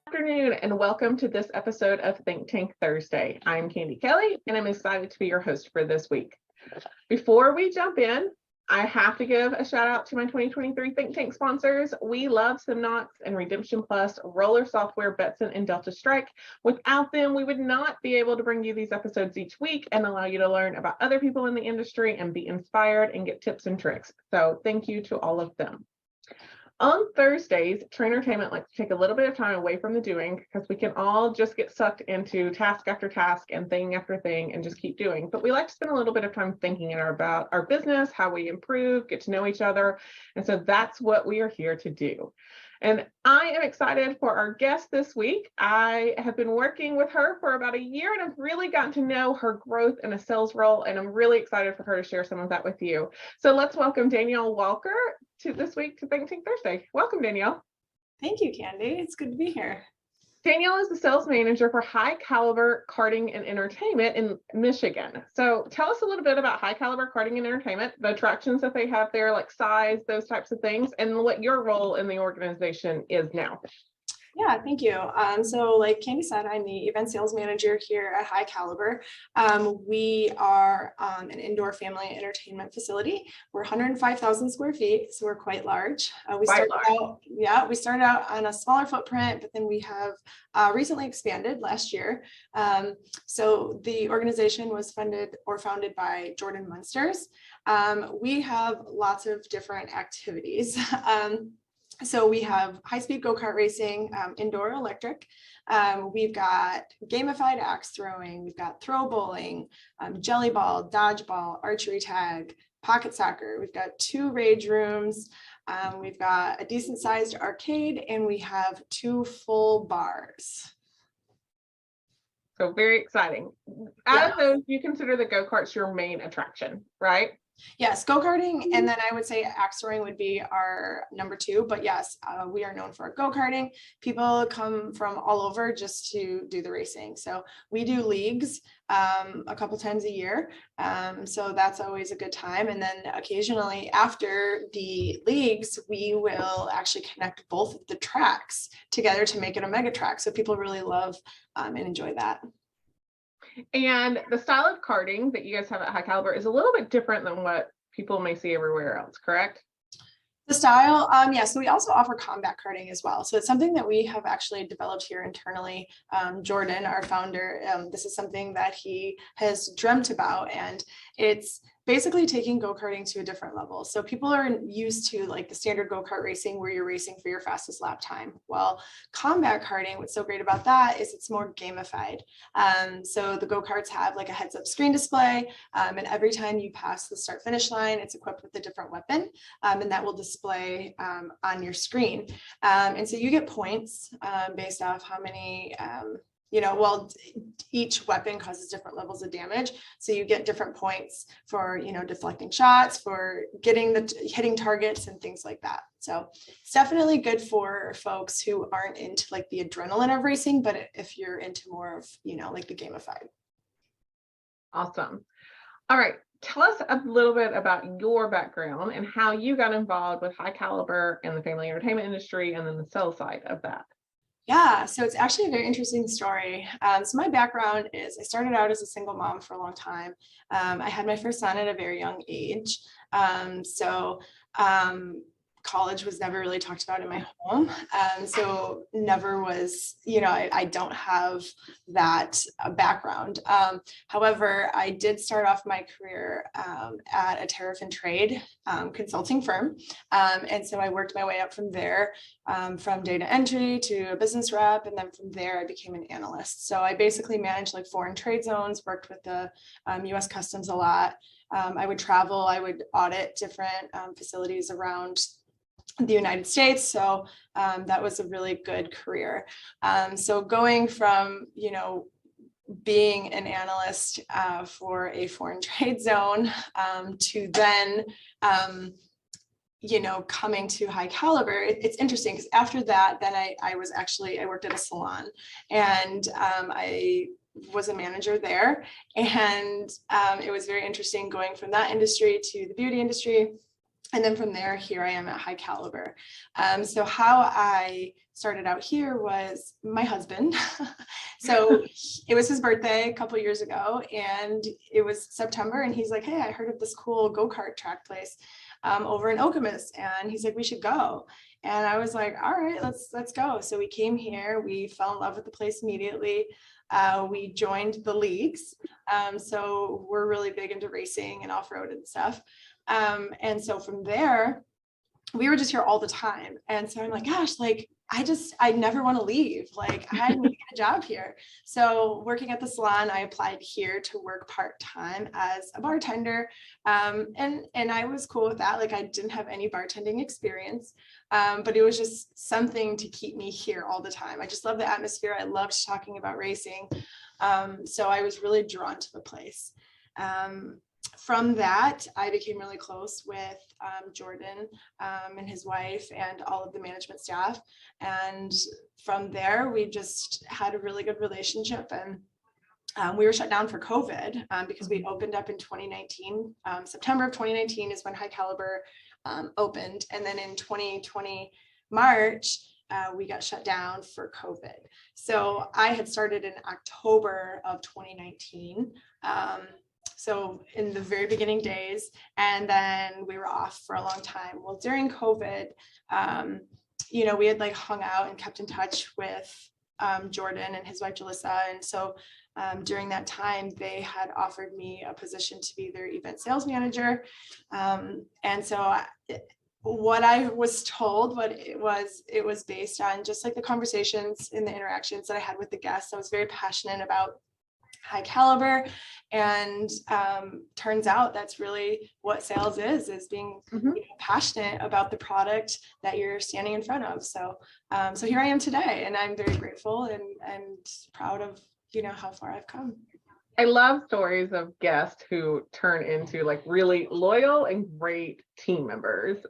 Afternoon and welcome to this episode of ThinkTank Thursday. I'm Candy Kelly and I'm excited to be your host for this week. Before we jump in, I have to give a shout out to my 2023 Think Tank sponsors. We love SimNox and Redemption Plus, Roller Software, Betson, and Delta Strike. Without them, we would not be able to bring you these episodes each week and allow you to learn about other people in the industry and be inspired and get tips and tricks. So thank you to all of them. On Thursdays, Trainertainment likes to take a little bit of time away from the doing because we can all just get sucked into task after task and thing after thing and just keep doing. But we like to spend a little bit of time thinking about our business, how we improve, get to know each other. And so that's what we are here to do. And I am excited for our guest this week. I have been working with her for about a year and I've really gotten to know her growth in a sales role. And I'm really excited for her to share some of that with you. So let's welcome Danielle Walker to this week to ThinkTank Thursday. Welcome, Danielle. Thank you, Candy. It's good to be here. Danielle is the sales manager for High Caliber Karting and Entertainment in Michigan. So tell us a little bit about High Caliber Karting and Entertainment, the attractions that they have there, like size, those types of things, and what your role in the organization is now. Yeah, thank you. So like Candy said, I'm the event sales manager here at High Caliber. We are an indoor family entertainment facility. We're 105,000 square feet, so we're quite large. We started out on a smaller footprint, but then we have recently expanded last year. So the organization was founded by Jordan Munsters. We have lots of different activities. So we have high-speed go-kart racing, indoor electric. We've got gamified axe throwing. We've got throw bowling, jelly ball, dodgeball, archery tag, pocket soccer. We've got 2 rage rooms. We've got a decent-sized arcade, and we have 2 full bars. So very exciting. Out of those, you consider the go-karts your main attraction, right? Yes, go-karting, and then I would say axe throwing would be our number 2. But yes, we are known for go-karting. People come from all over just to do the racing. So we do leagues a couple times a year. So that's always a good time. And then occasionally after the leagues, we will actually connect both of the tracks together to make it a mega track. So people really love and enjoy that. And the style of karting that you guys have at High Caliber is a little bit different than what people may see everywhere else, correct? The style, so we also offer combat karting as well. So it's something that we have actually developed here internally. Jordan, our founder, this is something that he has dreamt about, and it's basically taking go-karting to a different level. So people are used to like the standard go-kart racing where you're racing for your fastest lap time. Well, combat karting, what's so great about that is it's more gamified. So the go-karts have like a heads-up screen display, and every time you pass the start-finish line, it's equipped with a different weapon, and that will display on your screen. And so you get points based off how many each weapon causes different levels of damage. So you get different points for, deflecting shots, for hitting targets and things like that. So it's definitely good for folks who aren't into like the adrenaline of racing, but if you're into more of, like the gamified. Awesome. All right. Tell us a little bit about your background and how you got involved with High Caliber and the family entertainment industry and then the sales side of that. Yeah, so it's actually a very interesting story. So my background is I started out as a single mom for a long time. I had my first son at a very young age. College was never really talked about in my home. So never was, I don't have that background. However, I did start off my career at a tariff and trade consulting firm. And so I worked my way up from there, from data entry to a business rep. And then from there, I became an analyst. So I basically managed like foreign trade zones, worked with the US Customs a lot. I would travel, I would audit different facilities around the United States. So that was a really good career. So going from, being an analyst for a foreign trade zone to then, coming to High Caliber, it's interesting because after that, then I worked at a salon, and I was a manager there, and it was very interesting going from that industry to the beauty industry. And then from there, here I am at High Caliber. So how I started out here was my husband. So it was his birthday a couple years ago, and it was September, and he's like, hey, I heard of this cool go-kart track place over in Okemos, and he's like, we should go. And I was like, all right, let's go. So we came here, we fell in love with the place immediately. We joined the leagues. So we're really big into racing and off-road and stuff. And so from there, we were just here all the time. And so I'm like, gosh, like, I never want to leave. Like, I need to get a job here. So working at the salon, I applied here to work part-time as a bartender. And I was cool with that. Like, I didn't have any bartending experience, but it was just something to keep me here all the time. I just love the atmosphere. I loved talking about racing. So I was really drawn to the place. From that, I became really close with Jordan and his wife and all of the management staff. And from there, we just had a really good relationship. And we were shut down for COVID because we opened up in 2019. September of 2019 is when High Caliber opened. And then in 2020, March, we got shut down for COVID. So I had started in October of 2019. So in the very beginning days, and then we were off for a long time. Well, during COVID, we had like hung out and kept in touch with Jordan and his wife, Jalissa. And so during that time, they had offered me a position to be their event sales manager. And so what I was told, it was based on just like the conversations and the interactions that I had with the guests. I was very passionate about High Caliber, and turns out that's really what sales is being passionate about the product that you're standing in front of. So here I am today, and I'm very grateful and proud of how far I've come. I love stories of guests who turn into like really loyal and great team members.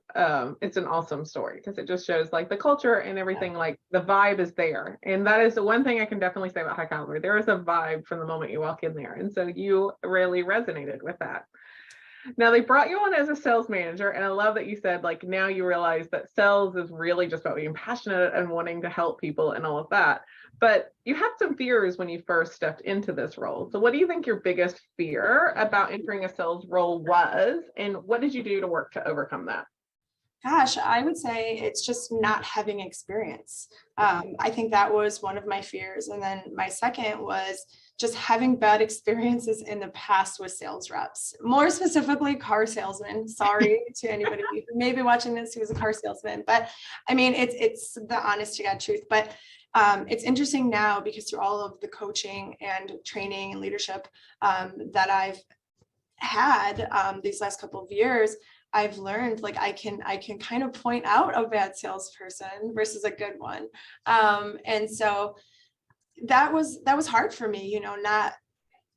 It's an awesome story because it just shows like the culture and everything, like the vibe is there. And that is the one thing I can definitely say about High Caliber. There is a vibe from the moment you walk in there. And so you really resonated with that. Now they brought you on as a sales manager, and I love that you said like now you realize that sales is really just about being passionate and wanting to help people and all of that. But you had some fears when you first stepped into this role. So what do you think your biggest fear about entering a sales role was, and what did you do to work to overcome that? Gosh, I would say it's just not having experience. I think that was one of my fears. And then my second was just having bad experiences in the past with sales reps, more specifically car salesmen. Sorry to anybody who may be watching this who's a car salesman, but I mean, it's the honest to God truth. But it's interesting now because through all of the coaching and training and leadership that I've had these last couple of years, I've learned like I can kind of point out a bad salesperson versus a good one. And so that was hard for me, not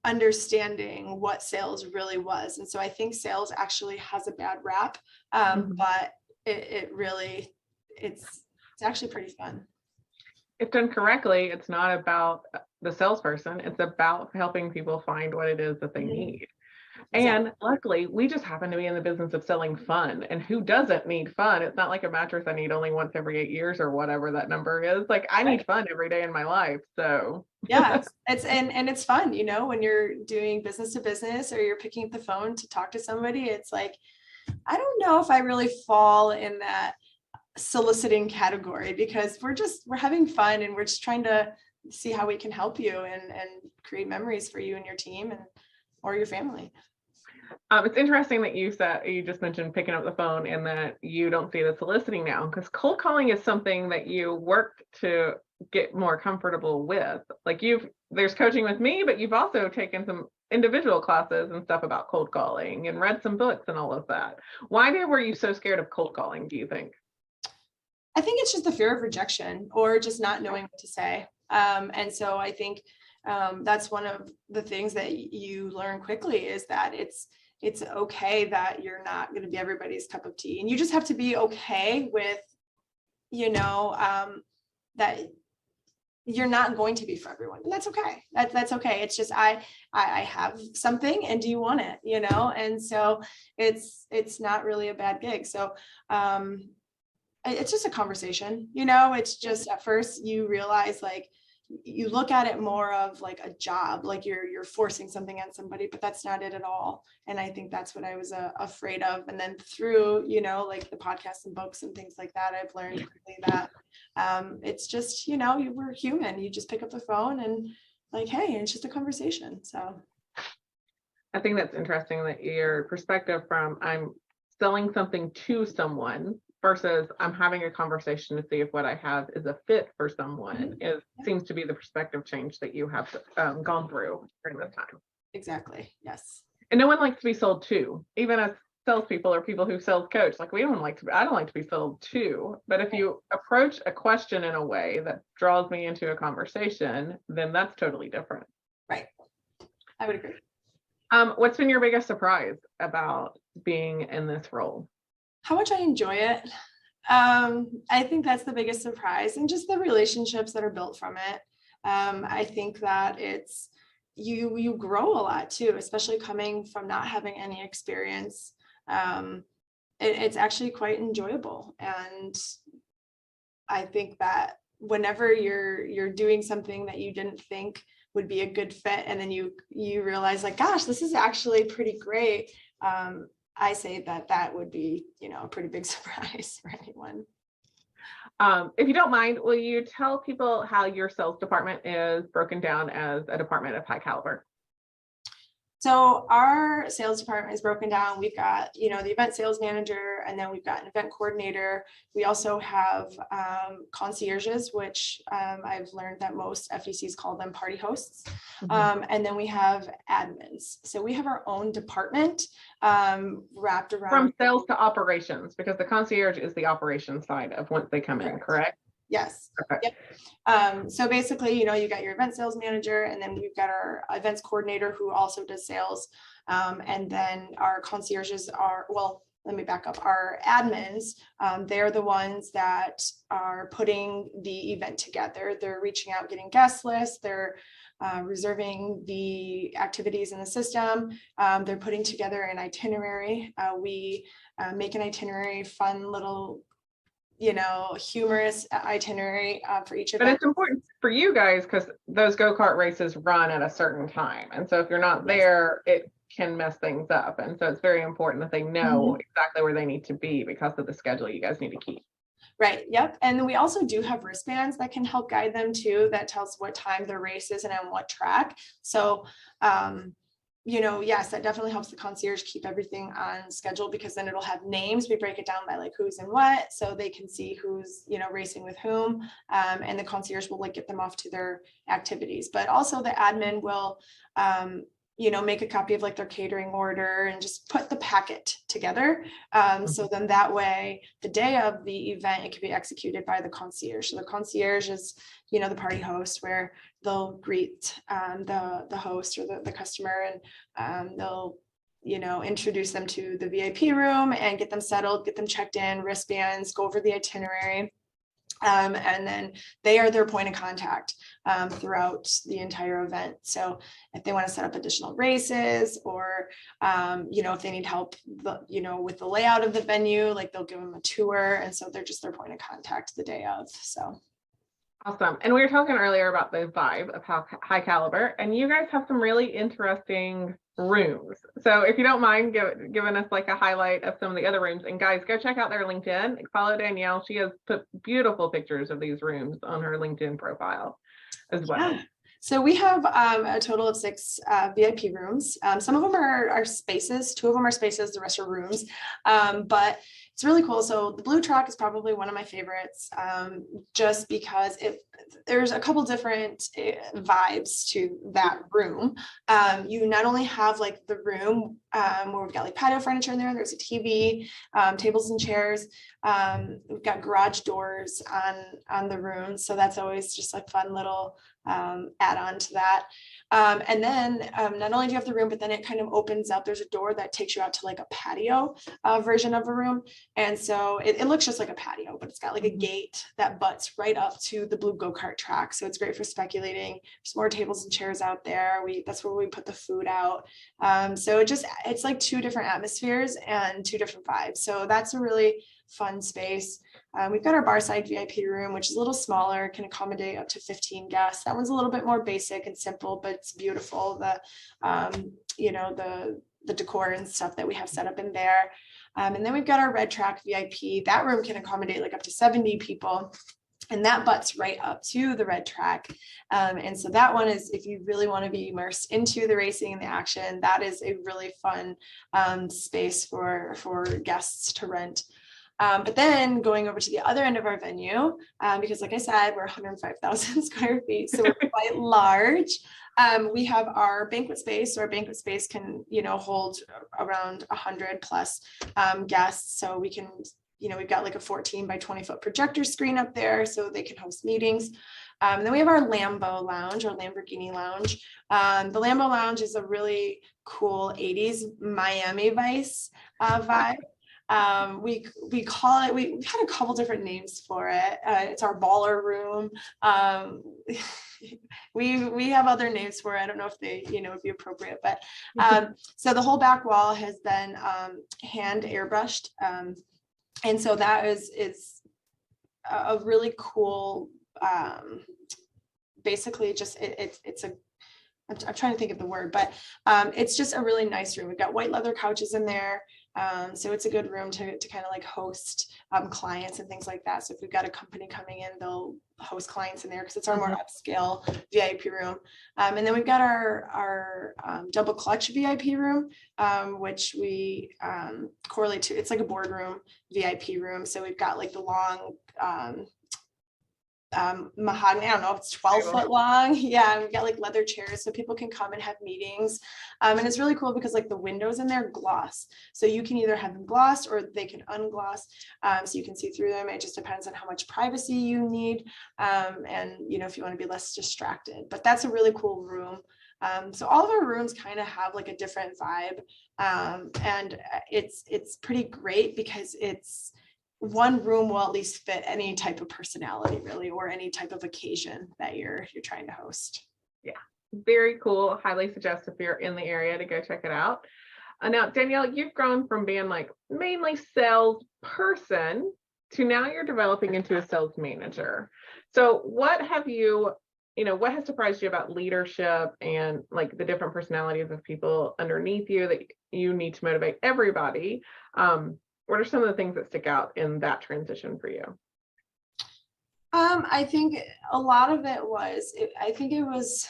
understanding what sales really was. And so I think sales actually has a bad rap, but it's actually pretty fun. If done correctly, it's not about the salesperson. It's about helping people find what it is that they need. And luckily, we just happen to be in the business of selling fun. And who doesn't need fun? It's not like a mattress I need only once every 8 years or whatever that number is. Like I need fun every day in my life. So yeah, it's fun, when you're doing business to business or you're picking up the phone to talk to somebody. It's like, I don't know if I really fall in that soliciting category because we're having fun and we're just trying to see how we can help you and create memories for you and your team or your family. It's interesting that you just mentioned picking up the phone and that you don't see the soliciting now, because cold calling is something that you work to get more comfortable with. Like there's coaching with me, but you've also taken some individual classes and stuff about cold calling and read some books and all of that. Why were you so scared of cold calling, do you think? I think it's just the fear of rejection or just not knowing what to say. And so I think that's one of the things that you learn quickly is that it's okay that you're not going to be everybody's cup of tea. And you just have to be okay with, that you're not going to be for everyone. And that's okay. That's okay. It's just, I have something and do you want it, And so it's not really a bad gig. So, it's just a conversation, you know, it's just at first you realize like, you look at it more of like a job, like you're forcing something on somebody, but that's not it at all. And I think that's what I was afraid of. And then through, you know, like the podcasts and books and things like that, I've learned quickly that it's just, you know, we're human. You just pick up the phone and like, hey, it's just a conversation. So I think that's interesting that your perspective from I'm selling something to someone versus I'm having a conversation to see if what I have is a fit for someone seems to be the perspective change that you have gone through during this time. exactly. Yes. And no one likes to be sold to, even as salespeople or people who sell coach. Like I don't like to be sold to. But if you approach a question in a way that draws me into a conversation, then that's totally different. Right. I would agree. What's been your biggest surprise about being in this role? How much I enjoy it. I think that's the biggest surprise, and just the relationships that are built from it. I think that it's you grow a lot too, especially coming from not having any experience. It's actually quite enjoyable, and I think that whenever you're doing something that you didn't think would be a good fit, and then you realize like, gosh, this is actually pretty great. I say that would be, you know, a pretty big surprise for anyone. If you don't mind, will you tell people how your sales department is broken down as a department of high caliber? So our sales department is broken down. We've got, you know, the event sales manager, and then we've got an event coordinator. We also have concierges, which I've learned that most FECs call them party hosts. And then we have admins. So we have our own department wrapped around. From sales to operations, because the concierge is the operations side of once they come in, correct? Yes. Okay. Yep. So basically, you know, you got your event sales manager, and then we've got our events coordinator who also does sales. And then our concierges are, well, let me back up. Our admins, they're the ones that are putting the event together. They're reaching out, getting guest lists. They're reserving the activities in the system. They're putting together an itinerary. We make an itinerary, fun little, you know, humorous itinerary for each event. But it's important for you guys because those go-kart races run at a certain time. And so if you're not there, it can mess things up. And so it's very important that they know exactly where they need to be because of the schedule you guys need to keep. Right. Yep. And then we also do have wristbands that can help guide them too, that tells what time the race is and on what track. So, you know, yes, that definitely helps the concierge keep everything on schedule, because then it'll have names. We break it down by like who's and what, so they can see who's, you know, racing with whom. And the concierge will like get them off to their activities. But also the admin will, you know, make a copy of like their catering order and just put the packet together. So then that way, the day of the event, it can be executed by the concierge. So the concierge is, you know, the party host, where they'll greet the host or the customer, and they'll, you know, introduce them to the VIP room and get them settled, get them checked in, wristbands, go over the itinerary. And then they are their point of contact throughout the entire event. So if they want to set up additional races, or, you know, if they need help, you know, with the layout of the venue, like they'll give them a tour. And so they're just their point of contact the day of. So. Awesome. And we were talking earlier about the vibe of how high caliber, and you guys have some really interesting rooms. So if you don't mind giving us like a highlight of some of the other rooms, and guys, go check out their LinkedIn. Follow Danielle. She has put beautiful pictures of these rooms on her LinkedIn profile as well. Yeah. So we have a total of 6 VIP rooms. Some of them are spaces, 2 of them are spaces, the rest are rooms. But it's really cool. So the blue truck is probably one of my favorites, just because there's a couple different vibes to that room. You not only have like the room where we've got like patio furniture in there, there's a TV, tables and chairs. We've got garage doors on the room. So that's always just a fun little add on to that. And then not only do you have the room, but then it kind of opens up. There's a door that takes you out to like a patio version of a room. And so it looks just like a patio, but it's got like a gate that butts right up to the blue go-kart track. So it's great for speculating. There's more tables and chairs out there. That's where we put the food out. So it's like 2 different atmospheres and 2 different vibes. So that's a really fun space. We've got our bar side VIP room, which is a little smaller, can accommodate up to 15 guests. That one's a little bit more basic and simple, but it's beautiful. The decor and stuff that we have set up in there. And then we've got our Red Track VIP. That room can accommodate like up to 70 people. And that butts right up to the Red Track. And so that one is, if you really want to be immersed into the racing and the action, that is a really fun space for guests to rent. But then going over to the other end of our venue, because like I said, we're 105,000 square feet, so we're quite large. We have our banquet space. So our banquet space can, hold around 100 plus guests. So we can, we've got like a 14 by 20 foot projector screen up there so they can host meetings. Then we have our Lambo Lounge, or Lamborghini Lounge. The Lambo Lounge is a really cool 80s Miami Vice vibe. We call it, we've had a couple different names for it. It's our baller room. We have other names for it. I don't know if they, would be appropriate, but so the whole back wall has been hand airbrushed. And so that is a really cool, basically just it's a, I'm trying to think of the word, but it's just a really nice room. We've got white leather couches in there. So it's a good room to kind of like host clients and things like that. So if we've got a company coming in, they'll host clients in there because it's our more upscale VIP room. And then we've got our double clutch VIP room, which we correlate to. It's like a boardroom VIP room. So we've got like the long mahogany, I don't know, it's 12 foot long. Yeah, we've got like leather chairs so people can come and have meetings. And it's really cool because like the windows in there gloss. So you can either have them glossed or they can ungloss. So you can see through them. It just depends on how much privacy you need. And if you want to be less distracted, but that's a really cool room. So all of our rooms kind of have like a different vibe. And it's pretty great because it's, one room will at least fit any type of personality really, or any type of occasion that you're trying to host. Yeah, very cool. Highly suggest if you're in the area to go check it out. Now, Danielle, you've grown from being like mainly sales person to now you're developing into a sales manager. So what have you, what has surprised you about leadership and like the different personalities of people underneath you that you need to motivate everybody? What are some of the things that stick out in that transition for you? I think a lot of it was, I think it was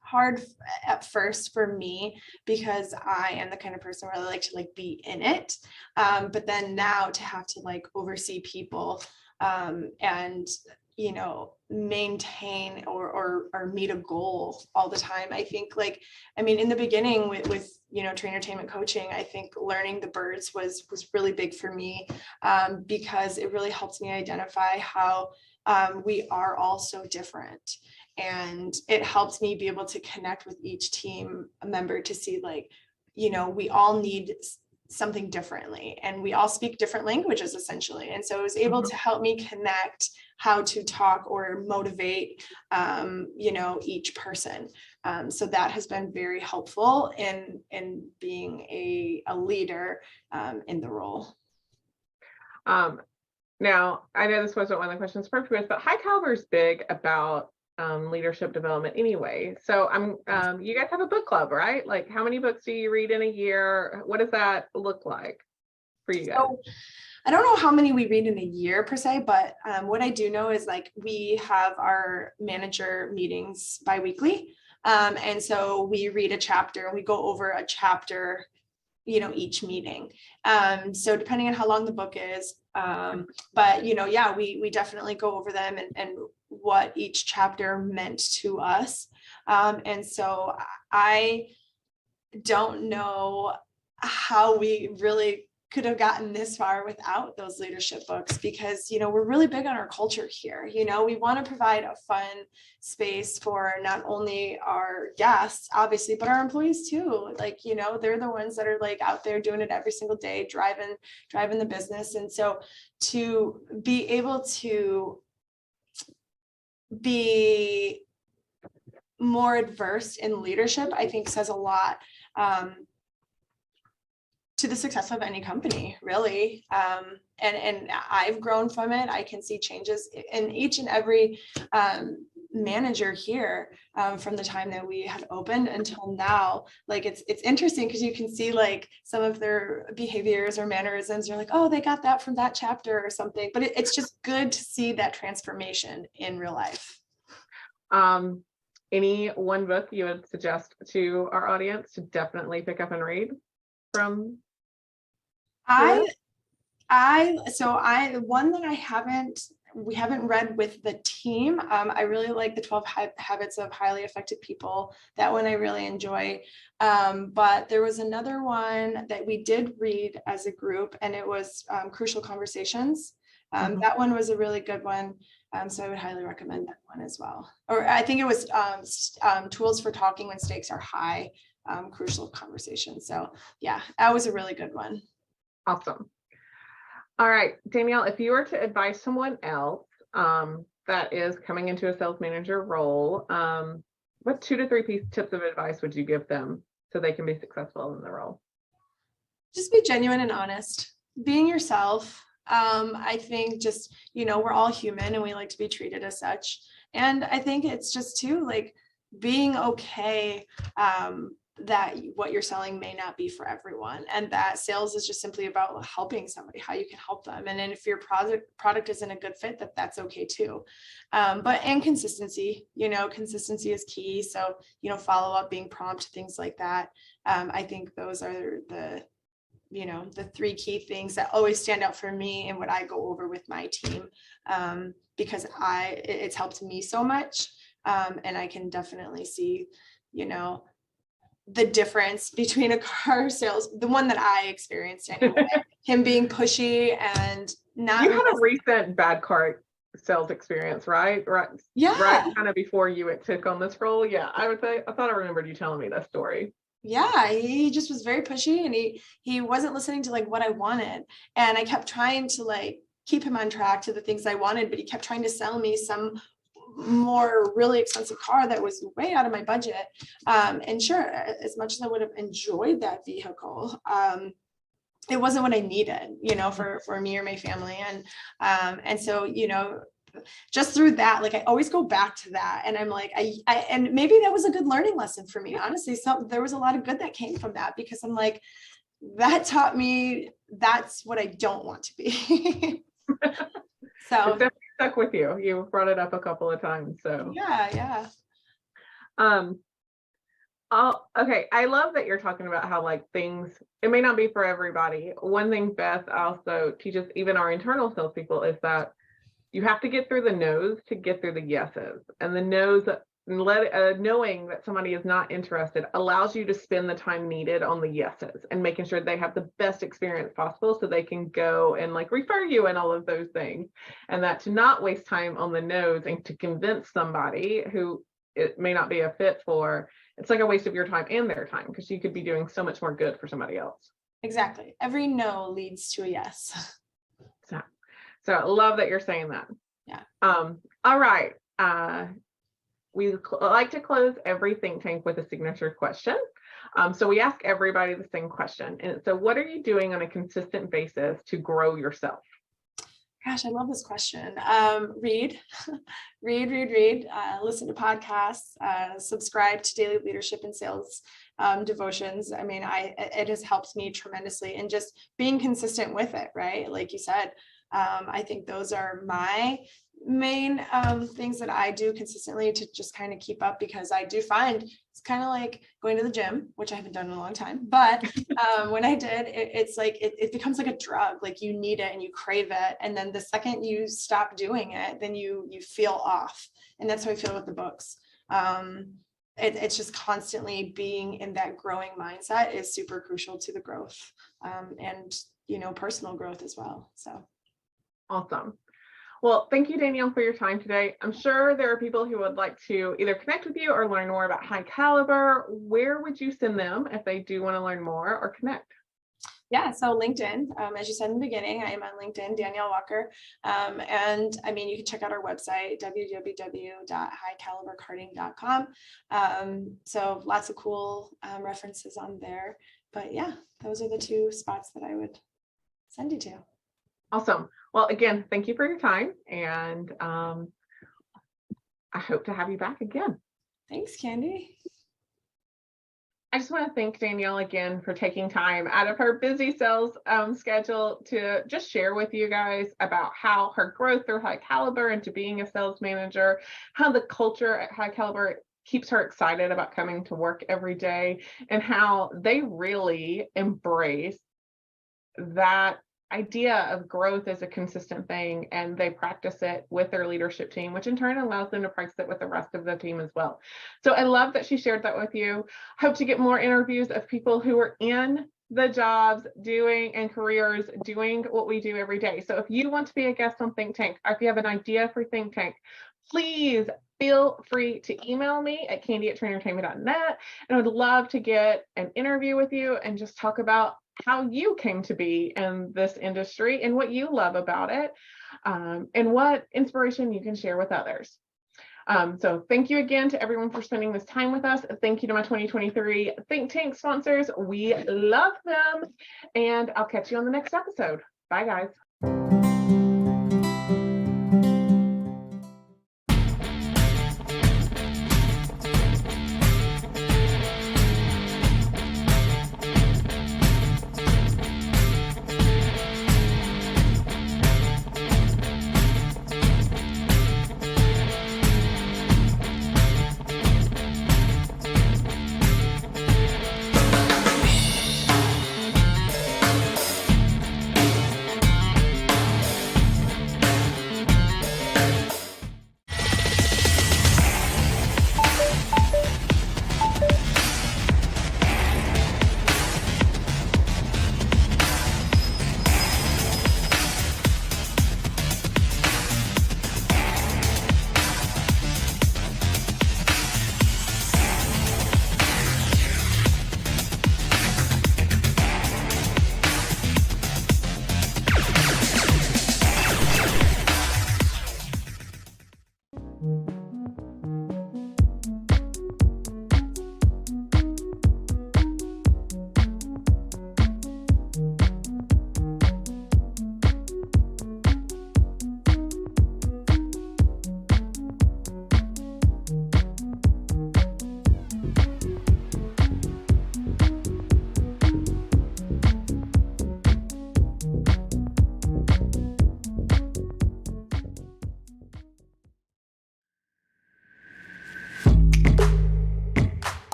hard at first for me because I am the kind of person where I like to like be in it. But then now to have to like oversee people and maintain or meet a goal all the time. I think in the beginning with Trainertainment coaching, I think learning the birds was really big for me because it really helped me identify how we are all so different. And it helps me be able to connect with each team member to see we all need something differently and we all speak different languages essentially. And so it was able to help me connect how to talk or motivate, each person. So that has been very helpful in being a leader in the role. Now, I know this wasn't one of the questions perfect with, but High Caliber is big about leadership development anyway. So you guys have a book club, right? Like how many books do you read in a year? What does that look like for you guys? So, I don't know how many we read in a year per se, but what I do know is we have our manager meetings bi-weekly. And so we read a chapter, we go over a chapter, each meeting. So depending on how long the book is, but we definitely go over them and what each chapter meant to us. And so I don't know how we really could have gotten this far without those leadership books because, we're really big on our culture here. We want to provide a fun space for not only our guests, obviously, but our employees too. They're the ones that are out there doing it every single day, driving the business. And so to be able to be more adverse in leadership, I think says a lot to the success of any company, really. and I've grown from it. I can see changes in each and every manager here from the time that we had opened until now. Like it's interesting because you can see like some of their behaviors or mannerisms. You're like, oh, they got that from that chapter or something. But it's just good to see that transformation in real life. Any one book you would suggest to our audience to definitely pick up and read from? One that we haven't read with the team. I really like the 12 Habits of Highly Effective People. That one I really enjoy. But there was another one that we did read as a group, and it was Crucial Conversations. That one was a really good one. So I would highly recommend that one as well. Or I think it was Tools for Talking When Stakes Are High, Crucial Conversations. So yeah, that was a really good one. Awesome. All right, Danielle, if you were to advise someone else that is coming into a sales manager role, what 2 to 3 tips of advice would you give them so they can be successful in the role? Just be genuine and honest. Being yourself. I think just, we're all human and we like to be treated as such. And I think it's just too, like, being okay that what you're selling may not be for everyone, and that sales is just simply about helping somebody, how you can help them. And then if your product isn't a good fit, that's okay too. And consistency, consistency is key. So, follow up, being prompt, things like that. I think those are the 3 key things that always stand out for me and what I go over with my team, because it's helped me so much. And I can definitely see, the difference between a car sales, the one that I experienced anyway, him being pushy and not. You had a recent bad car sales experience, right? Right. Yeah. Right. Kind of before you took on this role. Yeah. I thought I remembered you telling me that story. Yeah, he just was very pushy, and he wasn't listening to like what I wanted. And I kept trying to like keep him on track to the things I wanted, but he kept trying to sell me some more really expensive car that was way out of my budget. And sure, as much as I would have enjoyed that vehicle, it wasn't what I needed, for me or my family. And so, just through that, like I always go back to that, and I'm like, and maybe that was a good learning lesson for me, honestly. So there was a lot of good that came from that, because I'm like, that taught me that's what I don't want to be. So it's definitely stuck with you. You brought it up a couple of times. So yeah. Okay. I love that you're talking about how like things, it may not be for everybody. One thing Beth also teaches even our internal salespeople is that you have to get through the no's to get through the yeses. And the no's, knowing that somebody is not interested allows you to spend the time needed on the yeses and making sure they have the best experience possible so they can go and like refer you and all of those things. And that to not waste time on the no's and to convince somebody who it may not be a fit for, it's like a waste of your time and their time, because you could be doing so much more good for somebody else. Exactly. Every no leads to a yes. So I love that you're saying that. Yeah. All right. We like to close every think tank with a signature question. So we ask everybody the same question. And so what are you doing on a consistent basis to grow yourself? Gosh, I love this question. Read, listen to podcasts, subscribe to daily leadership and sales devotions. I mean, it has helped me tremendously, and just being consistent with it, right? Like you said, I think those are my main things that I do consistently to just kind of keep up, because I do find it's kind of like going to the gym, which I haven't done in a long time, but when I did, it's like it becomes like a drug. Like you need it and you crave it, and then the second you stop doing it, then you feel off. And that's how I feel with the books. It's just constantly being in that growing mindset is super crucial to the growth, and personal growth as well. So awesome. Well, thank you, Danielle, for your time today. I'm sure there are people who would like to either connect with you or learn more about High Caliber. Where would you send them if they do want to learn more or connect? Yeah, so LinkedIn, as you said in the beginning, I am on LinkedIn, Danielle Walker. And I mean, you can check out our website, www.highcaliberkarting.com. So lots of cool references on there. But yeah, those are the 2 spots that I would send you to. Awesome. Well, again, thank you for your time, and I hope to have you back again. Thanks, Candy. I just want to thank Danielle again for taking time out of her busy sales schedule to just share with you guys about how her growth through High Caliber into being a sales manager, how the culture at High Caliber keeps her excited about coming to work every day, and how they really embrace that idea of growth as a consistent thing, and they practice it with their leadership team, which in turn allows them to practice it with the rest of the team as well. So I love that she shared that with you. Hope to get more interviews of people who are in the jobs doing and careers doing what we do every day. So if you want to be a guest on Think Tank, or if you have an idea for Think Tank, please feel free to email me at candy@trainertainment.net, and I would love to get an interview with you and just talk about how you came to be in this industry and what you love about it, and what inspiration you can share with others. So thank you again to everyone for spending this time with us. Thank you to my 2023 Think Tank sponsors. We love them, and I'll catch you on the next episode. Bye, guys.